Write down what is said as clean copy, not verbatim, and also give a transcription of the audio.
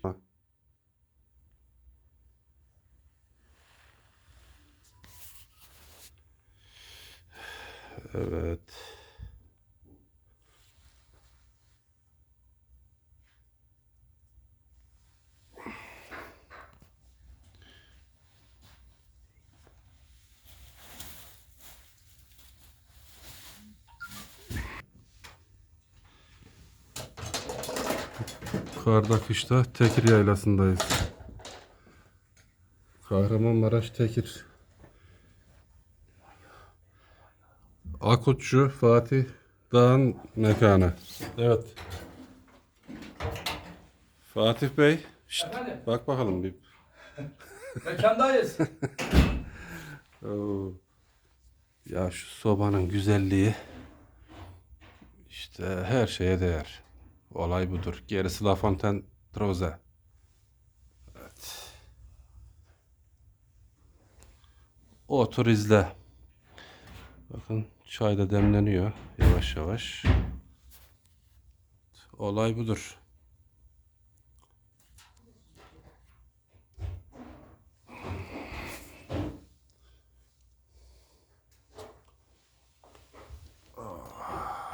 Ha, evet. Karda kışta Tekir Yaylası'ndayız. Kahramanmaraş Tekir. Akutçu Fatih Dağ'ın mekanı. Evet. Fatih Bey, şşt, Efendim? bak bakalım bir. Mekandayız. Oo. Ya şu sobanın güzelliği işte her şeye değer. Olay budur. Gerisi La Fontaine Troze. Evet. Otur izle. Bakın çay da demleniyor yavaş yavaş. Olay budur.